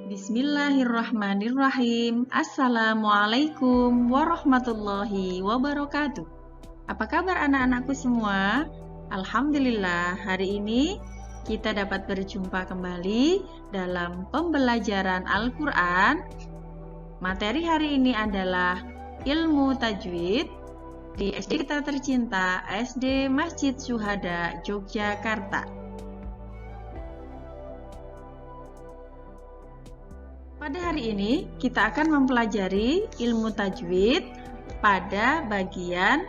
Bismillahirrahmanirrahim. Assalamualaikum warahmatullahi wabarakatuh. Apa kabar anak-anakku semua? Alhamdulillah, hari ini kita dapat berjumpa kembali dalam pembelajaran Al-Quran. Materi hari ini adalah ilmu tajwid di SD kita tercinta, SD Masjid Syuhada, Yogyakarta. Pada hari ini kita akan mempelajari ilmu tajwid pada bagian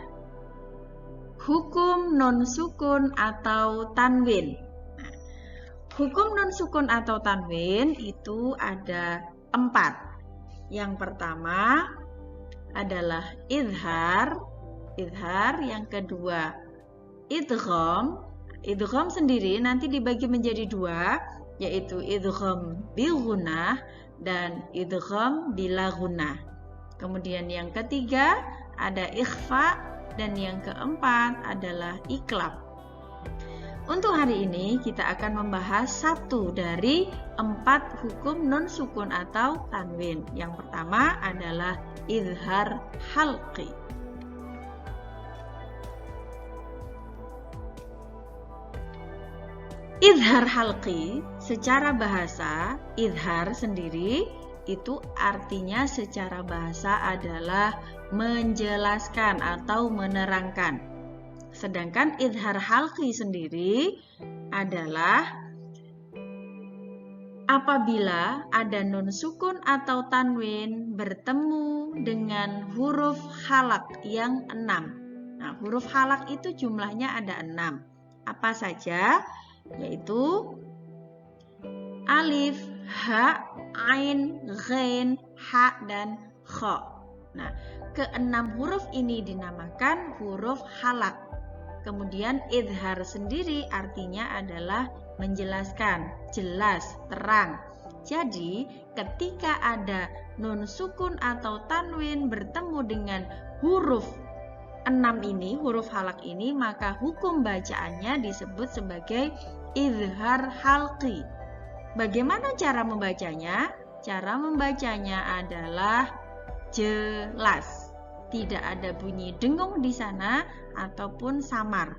hukum non sukun atau tanwin. Hukum non sukun atau tanwin itu ada 4. Yang pertama adalah idhar, yang kedua idgham. Idgham sendiri nanti dibagi menjadi 2, yaitu idgham bil gunnah dan idgham bila gunnah. Kemudian yang ketiga ada ikhfa dan yang keempat adalah iklab. Untuk hari ini kita akan membahas 1 dari 4 hukum non sukun atau tanwin. Yang pertama adalah idhar halqi. Idhar halqi secara bahasa, idhar sendiri itu artinya secara bahasa adalah menjelaskan atau menerangkan. Sedangkan idhar halqi sendiri adalah apabila ada nun sukun atau tanwin bertemu dengan huruf halak yang 6. Nah, huruf halak itu jumlahnya ada 6. Apa saja? Yaitu alif, ha, ain, ghain, ha, dan kha. Nah, ke-6 huruf ini dinamakan huruf halak. Kemudian idhar sendiri artinya adalah menjelaskan, jelas, terang. Jadi, ketika ada nun sukun atau tanwin bertemu dengan huruf 6 ini, huruf halak ini, maka hukum bacaannya disebut sebagai idhar halqi. Bagaimana cara membacanya? Cara membacanya adalah jelas. Tidak ada bunyi dengung di sana ataupun samar.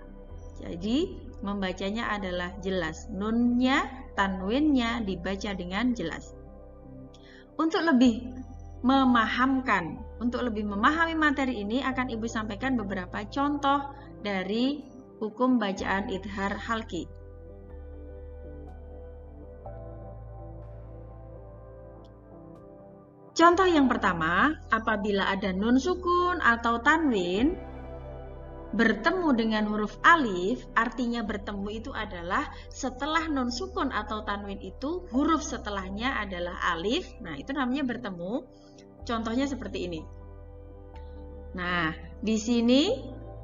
Jadi, membacanya adalah jelas. Nunnya, tanwinnya dibaca dengan jelas. Untuk lebih memahami materi ini akan Ibu sampaikan beberapa contoh dari hukum bacaan idhar halqi. Contoh yang pertama, apabila ada nun sukun atau tanwin bertemu dengan huruf alif, artinya bertemu itu adalah setelah nun sukun atau tanwin itu huruf setelahnya adalah alif. Nah, itu namanya bertemu. Contohnya seperti ini. Nah, di sini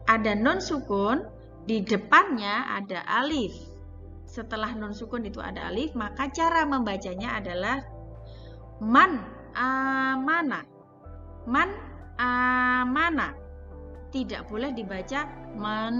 ada nun sukun, di depannya ada alif. Setelah nun sukun itu ada alif, maka cara membacanya adalah man amana. Man amana. Tidak boleh dibaca man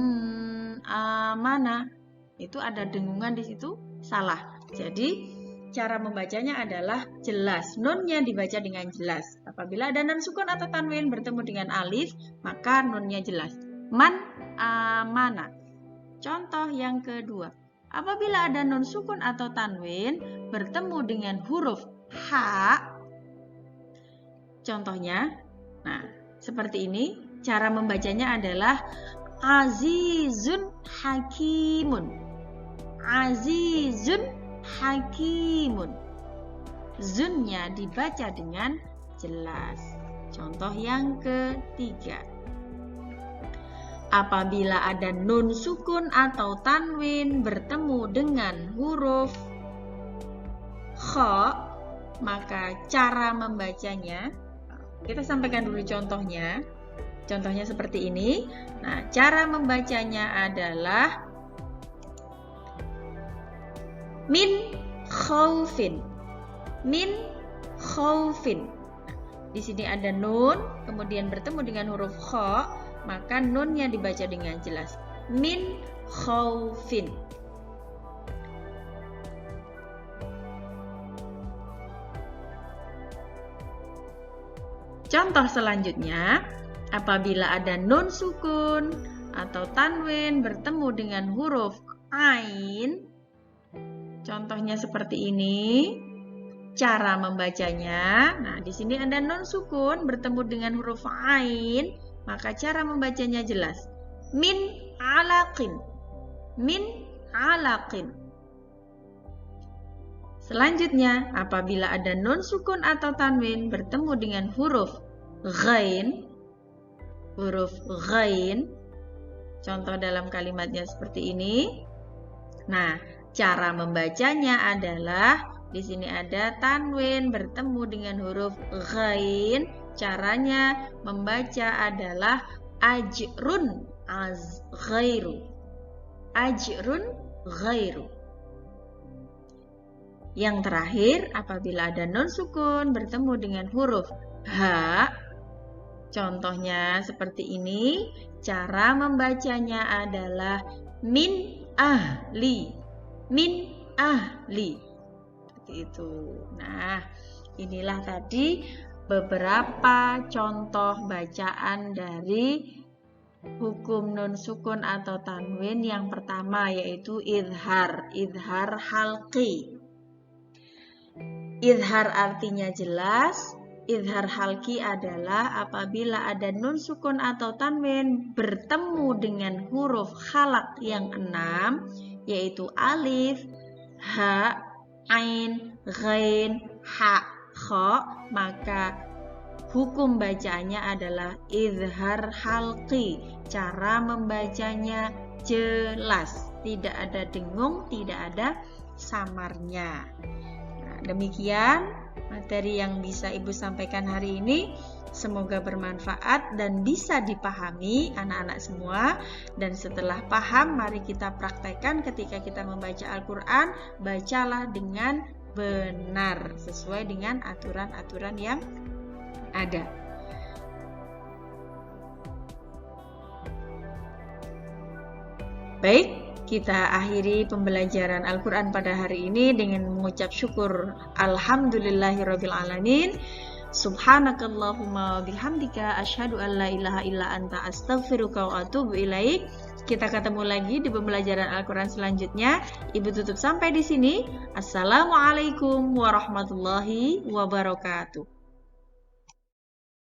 amana. Itu ada dengungan di situ, salah. Jadi cara membacanya adalah jelas. Nunnya dibaca dengan jelas. Apabila ada nun sukun atau tanwin bertemu dengan alif, maka nunnya jelas. Man amana. Contoh yang kedua. Apabila ada nun sukun atau tanwin bertemu dengan huruf ha. Contohnya, nah, seperti ini. Cara membacanya adalah azizun hakimun. Azizun hakimun. Zunnya dibaca dengan jelas. Contoh yang ketiga. Apabila ada nun sukun atau tanwin bertemu dengan huruf kha, maka cara membacanya, kita sampaikan dulu contohnya. Contohnya seperti ini. Nah, cara membacanya adalah min khaufin. Min khaufin. Nah, di sini ada nun, kemudian bertemu dengan huruf kha, maka nunnya dibaca dengan jelas. Min khaufin. Contoh selanjutnya, apabila ada nun sukun atau tanwin bertemu dengan huruf ain, contohnya seperti ini. Cara membacanya, nah di sini ada nun sukun bertemu dengan huruf ain, maka cara membacanya jelas. Min alaqin. Min alaqin. Selanjutnya, apabila ada nun sukun atau tanwin bertemu dengan huruf ghain, contoh dalam kalimatnya seperti ini. Nah, cara membacanya adalah di sini ada tanwin bertemu dengan huruf ghain. Caranya membaca adalah ajrun ghairu. Ajrun ghairu. Yang terakhir, apabila ada nun sukun bertemu dengan huruf ha, contohnya seperti ini. Cara membacanya adalah min ahli. Min ahli. Seperti itu. Nah, inilah tadi beberapa contoh bacaan dari hukum nun sukun atau tanwin. Yang pertama yaitu idhar halqi. Idhar artinya jelas. Idhar halqi adalah apabila ada nun sukun atau tanwin bertemu dengan huruf khalaq yang 6, yaitu alif, ha, ain, ghain, ha, kha, maka hukum bacaannya adalah idhar halqi. Cara membacanya jelas, tidak ada dengung, tidak ada samarnya. Nah, demikian materi yang bisa Ibu sampaikan hari ini. Semoga bermanfaat dan bisa dipahami anak-anak semua. Dan setelah paham, mari kita praktekkan ketika kita membaca Al-Quran. Bacalah dengan benar, sesuai dengan aturan-aturan yang ada. Baik, kita akhiri pembelajaran Al-Quran pada hari ini dengan mengucap syukur Alhamdulillahirrabbilalamin. Subhanakallahumma wa bihamdika asyhadu an la ilaha illa anta astaghfiruka wa atubu ilaik. Kita ketemu lagi di pembelajaran Al-Quran selanjutnya. Ibu tutup sampai di sini. Assalamualaikum warahmatullahi wabarakatuh.